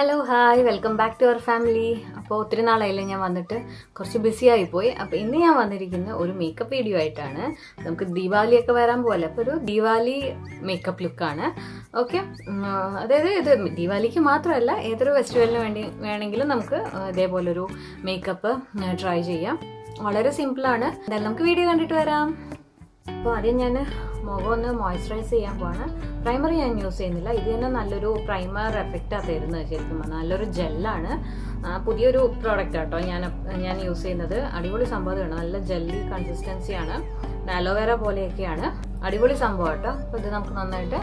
Hello hi welcome back to our family. അപ്പോൾ ഒത്തിരി നാളായില്ലേ ഞാൻ വന്നിട്ട്, കുറച്ച് ബിസി ആയിപ്പോയി. അപ്പോൾ ഇന്ന് ഞാൻ വന്നിരിക്കുന്ന ഒരു മേക്കപ്പ് വീഡിയോ ആയിട്ടാണ്. നമുക്ക് ദീപാവലിയൊക്കെ വരാൻ പോലെ, അപ്പോൾ ഒരു ദീപാവലി മേക്കപ്പ് ലുക്കാണ്. ഓക്കെ, അതായത് ഇത് ദീപാവലിക്ക് മാത്രമല്ല, ഏതൊരു ഫെസ്റ്റിവലിന് വേണമെങ്കിലും നമുക്ക് ഇതേപോലൊരു മേക്കപ്പ് ട്രൈ ചെയ്യാം. വളരെ സിമ്പിളാണ്. എന്തായാലും നമുക്ക് വീഡിയോ കണ്ടിട്ട് വരാം. അപ്പോൾ ആദ്യം ഞാൻ മുഖം ഒന്ന് മോയ്സ്ചറൈസ് ചെയ്യാൻ പോവാണ്. പ്രൈമർ ഞാൻ യൂസ് ചെയ്യുന്നില്ല. ഇത് തന്നെ നല്ലൊരു പ്രൈമർ എഫക്റ്റാണ് തരുന്നത്. ശരിക്കും നല്ലൊരു ജെല്ലാണ്. പുതിയൊരു പ്രോഡക്റ്റ് കേട്ടോ ഞാൻ യൂസ് ചെയ്യുന്നത്. അടിപൊളി സംഭവമാണ്. നല്ല ജെല്ലി കൺസിസ്റ്റൻസിയാണ്. അലോവേര പോലെയൊക്കെയാണ്. അടിപൊളി സംഭവം കേട്ടോ. അപ്പോൾ ഇത് നമുക്ക് നന്നായിട്ട്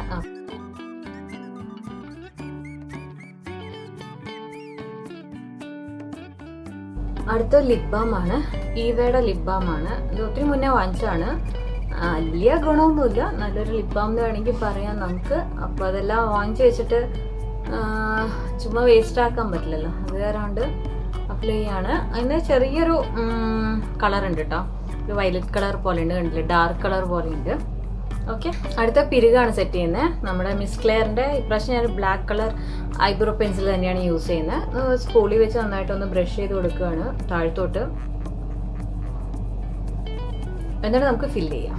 അടുത്ത ലിപ് ബാം ആണ്. ഈവയുടെ ലിപ് ബാം ആണ്. ഇത് ഒത്തിരി മുന്നേ വാങ്ങിച്ചാണ്. വലിയ ഗുണമൊന്നുമില്ല, നല്ലൊരു ലിപ് ബാം എന്ന് വേണമെങ്കിൽ പറയാം നമുക്ക്. അപ്പോൾ അതെല്ലാം വാങ്ങിച്ച് വെച്ചിട്ട് ചുമ്മാ വേസ്റ്റ് ആക്കാൻ പറ്റില്ലല്ലോ, അത് കാരണം അപ്ലൈ ചെയ്യാണ്. അതിന് ചെറിയൊരു കളർ ഉണ്ട് കേട്ടോ, ഒരു വയലറ്റ് കളർ പോലെ ഉണ്ട്, കണ്ടില്ലേ, ഡാർക്ക് കളർ പോലെ ഉണ്ട്. ഓക്കെ, അടുത്ത പിരുകാണ് സെറ്റ് ചെയ്യുന്നത്. നമ്മുടെ മിസ് ക്ലെയറിൻ്റെ ഇപ്രാവശ്യം ഞാൻ ബ്ലാക്ക് കളർ ഐബ്രോ പെൻസിൽ തന്നെയാണ് യൂസ് ചെയ്യുന്നത്. സ്പൂളിൽ വെച്ച് നന്നായിട്ടൊന്ന് ബ്രഷ് ചെയ്ത് കൊടുക്കുകയാണ് താഴത്തോട്ട്. എന്നിട്ട് നമുക്ക് ഫില്ല് ചെയ്യാം.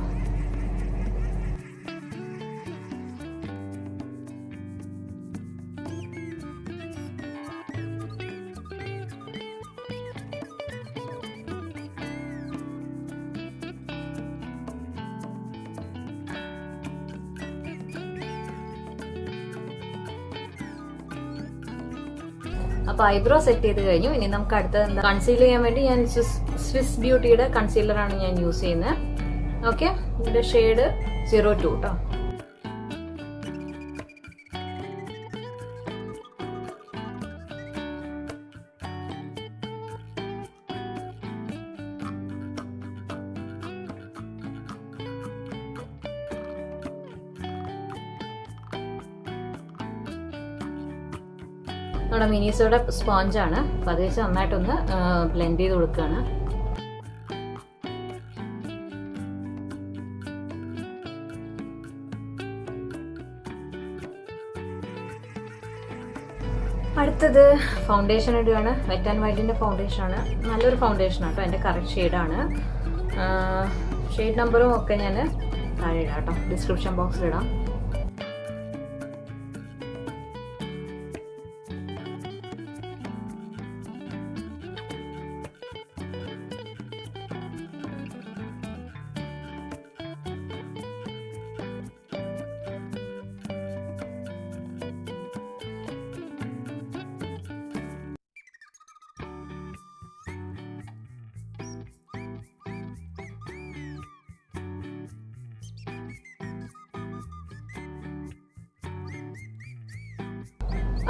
അപ്പോൾ ഐബ്രോ സെറ്റ് ചെയ്ത് കഴിഞ്ഞു. ഇനി നമുക്ക് അടുത്ത കൺസീൽ ചെയ്യാൻ വേണ്ടി ഞാൻ സ്വിസ് ബ്യൂട്ടിയുടെ കൺസീലറാണ് ഞാൻ യൂസ് ചെയ്യുന്നത്. ഓക്കെ, ഇതിന്റെ ഷെയ്ഡ് 02 കേട്ടോ. നമ്മുടെ മിനിസോയുടെ സ്പോഞ്ചാണ്. അപ്പോൾ അത് വെച്ച് നന്നായിട്ടൊന്ന് ബ്ലെൻഡ് ചെയ്ത് കൊടുക്കുകയാണ്. അടുത്തത് ഫൗണ്ടേഷൻ ഇടുകയാണ്. വെറ്റ് ആൻഡ് വൈറ്റിൻ്റെ ഫൗണ്ടേഷനാണ്. നല്ലൊരു ഫൗണ്ടേഷനാണ് കേട്ടോ. എൻ്റെ കറക്റ്റ് ഷെയ്ഡാണ്. ഷെയ്ഡ് നമ്പറും ഒക്കെ ഞാൻ താഴെ ഇടാം കേട്ടോ, ഡിസ്ക്രിപ്ഷൻ ബോക്സിലിടാം.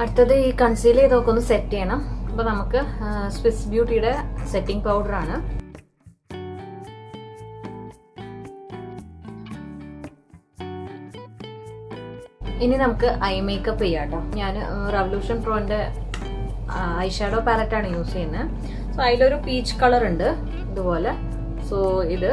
അടുത്തത് ഈ കൺസീൽ ചെയ്തൊക്കെ ഒന്ന് സെറ്റ് ചെയ്യണം. അപ്പോൾ നമുക്ക് സ്വിസ് ബ്യൂട്ടിയുടെ സെറ്റിംഗ് പൗഡറാണ്. ഇനി നമുക്ക് ഐ മേക്കപ്പ് ചെയ്യാം കേട്ടോ. ഞാൻ റവല്യൂഷൻ പ്രോന്റെ ഐ ഷാഡോ പാലറ്റാണ് യൂസ് ചെയ്യുന്നത്. സോ അതിലൊരു പീച്ച് കളർ ഉണ്ട് ഇതുപോലെ. സോ ഇതിൽ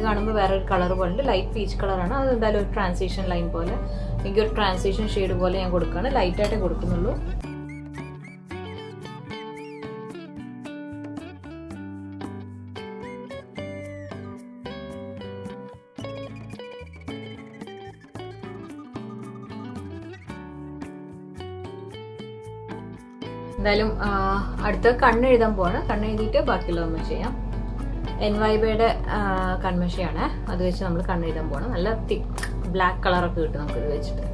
കാണുമ്പോൾ വേറൊരു കളർ പോലെ ഉണ്ട്, ലൈറ്റ് പീച്ച് കളറാണ്. അത് എന്തായാലും ഒരു ട്രാൻസിഷൻ ലൈൻ പോലെ, എനിക്കൊരു ട്രാൻസിഷൻ ഷെയ്ഡ് പോലെ ഞാൻ കൊടുക്കുകയാണ്. ലൈറ്റായിട്ടേ കൊടുക്കുന്നുള്ളൂ. എന്തായാലും അടുത്ത കണ്ണെഴുതാൻ പോവാണ്. കണ്ണെഴുതിയിട്ട് ബാക്കിയുള്ള നമ്മൾ ചെയ്യാം. എൻവൈബയുടെ കൺമഷിയാണ്. അത് വെച്ച് നമ്മൾ കണ്ണെഴുതാൻ പോകണം. നല്ല തിക്ക് ബ്ലാക്ക് കളറൊക്കെ കിട്ടും നമുക്കിത് വെച്ചിട്ട്.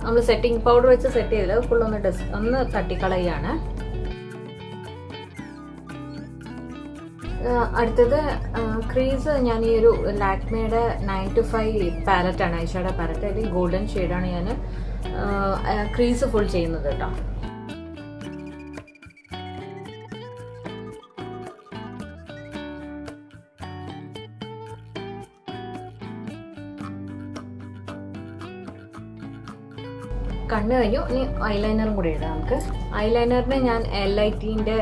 നമ്മൾ സെറ്റിംഗ് പൗഡർ വെച്ച് സെറ്റ് ചെയ്തില്ല, അത് ഫുൾ ഒന്ന് തട്ടിക്കളയാണ്. അടുത്തത് ക്രീസ് ഞാൻ ഈ ഒരു ലാക്മേയുടെ 9 to 5 പാലറ്റാണ്, ഐഷാഡോ പാലറ്റ്. അതിൽ ഗോൾഡൻ ഷെയ്ഡാണ് ഞാൻ ക്രീസ് ഫുൾ ചെയ്യുന്നത് കേട്ടോ. കണ്ണ് കഴിഞ്ഞു. ഇനി ഐലൈനറും കൂടി ഇടാം നമുക്ക്. ഐലൈനറിന് ഞാൻ L.I.T.ന്റെ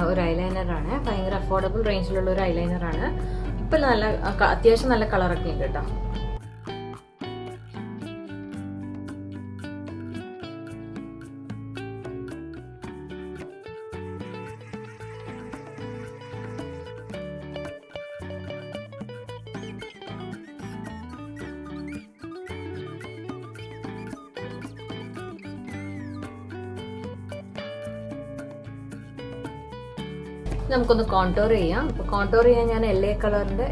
ഒരു ഐലൈനറാണ്. ഭയങ്കര അഫോർഡബിൾ റേഞ്ചിലുള്ള ഒരു ഐലൈനറാണ്. ഇപ്പം നല്ല അത്യാവശ്യം നല്ല കളറൊക്കെ ഉണ്ട് കേട്ടോ. നമുക്കൊന്ന് കോണ്ടോർ ചെയ്യാം. അപ്പോൾ കോണ്ടോർ ചെയ്യാൻ ഞാൻ L.A.കളറിന്റെ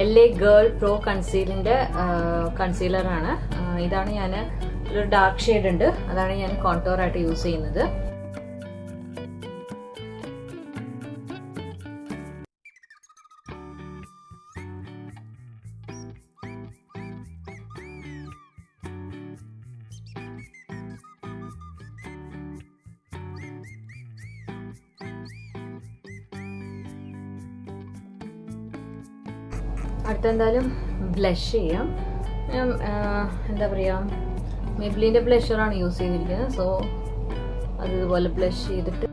L.A.Girl Pro കൺസീലിന്റെ കൺസീലറാണ്. ഇതാണ് ഞാൻ ഒരു ഡാർക്ക് ഷെയ്ഡ് ഉണ്ട്, അതാണ് ഞാൻ കോണ്ടോർ ആയിട്ട് യൂസ് ചെയ്യുന്നത്. അടുത്തെന്തായാലും ബ്ലഷ് ചെയ്യാം. ഞാൻ എന്താ പറയുക, മെയ്ബെലിൻ്റെ ബ്ലഷറാണ് യൂസ് ചെയ്തിരിക്കുന്നത്. സോ അതുപോലെ ബ്ലഷ് ചെയ്തിട്ട്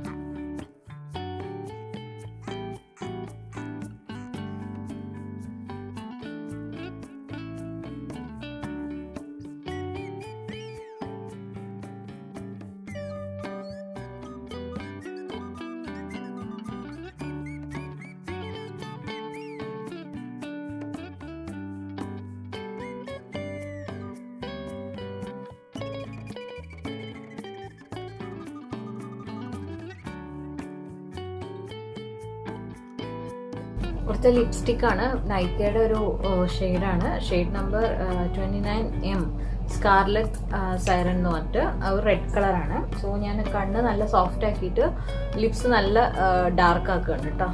കുറച്ച് ലിപ്സ്റ്റിക്കാണ്. നൈക്കയുടെ ഒരു ഷെയ്ഡാണ്. Shade number 29M Scarlett siren എന്ന് പറഞ്ഞിട്ട് ഒരു റെഡ് കളറാണ്. സോ ഞാൻ കണ്ണ് നല്ല സോഫ്റ്റ് ആക്കിയിട്ട് ലിപ്സ് നല്ല ഡാർക്ക് ആക്കുകയാണ് കേട്ടോ.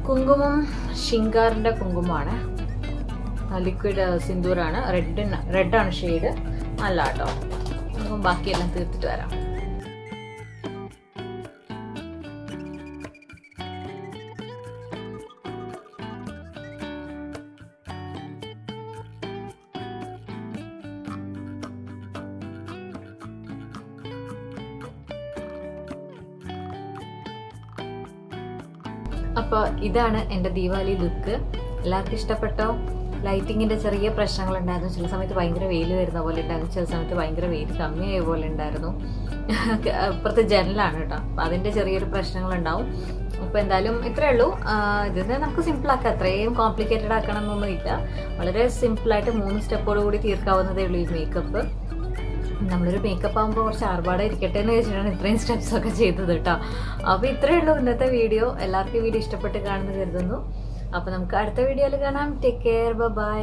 കുങ്കുമം ശിങ്കാറിൻ്റെ കുങ്കുമമാണ്. ലിക്വിഡ് സിന്ദൂറാണ്. റെഡാണ് ഷെയ്ഡ്. നല്ല കേട്ടോ. ബാക്കിയെല്ലാം തീർത്തിട്ട് വരാം. അപ്പോൾ ഇതാണ് എൻ്റെ ദീപാവലി ലുക്ക്. എല്ലാവർക്കും ഇഷ്ടപ്പെട്ടോ? ലൈറ്റിങ്ങിൻ്റെ ചെറിയ പ്രശ്നങ്ങളുണ്ടായിരുന്നു. ചില സമയത്ത് ഭയങ്കര വെയിൽ വരുന്ന പോലെ ഉണ്ടായിരുന്നു, ചില സമയത്ത് ഭയങ്കര വെയിൽ കമ്മിയായ പോലെ ഉണ്ടായിരുന്നു. അപ്പുറത്ത് ജനലാണ് കേട്ടോ, അപ്പോൾ അതിൻ്റെ ചെറിയൊരു പ്രശ്നങ്ങളുണ്ടാവും. അപ്പോൾ എന്തായാലും ഇത്രയേ ഉള്ളൂ. ഇതിനെ നമുക്ക് സിമ്പിളാക്കാം. അത്രയും കോംപ്ലിക്കേറ്റഡ് ആക്കണം എന്നൊന്നുമില്ല. വളരെ സിമ്പിളായിട്ട് 3 സ്റ്റെപ്പോട് കൂടി തീർക്കാവുന്നതേ ഉള്ളൂ ഈ മേക്കപ്പ്. നമ്മളൊരു മേക്കപ്പ് ആകുമ്പോൾ കുറച്ച് ആർഭാടെ ഇരിക്കട്ടെ എന്ന് വെച്ചിട്ടാണ് ഇത്രയും സ്റ്റെപ്സൊക്കെ ചെയ്തത് കേട്ടോ. അപ്പോൾ ഇത്രയേ ഉള്ളൂ ഇന്നത്തെ വീഡിയോ. എല്ലാവർക്കും വീഡിയോ ഇഷ്ടപ്പെട്ട് കാണുന്നു കരുതുന്നു. അപ്പോൾ നമുക്ക് അടുത്ത വീഡിയോയിൽ കാണാം. Take care, by.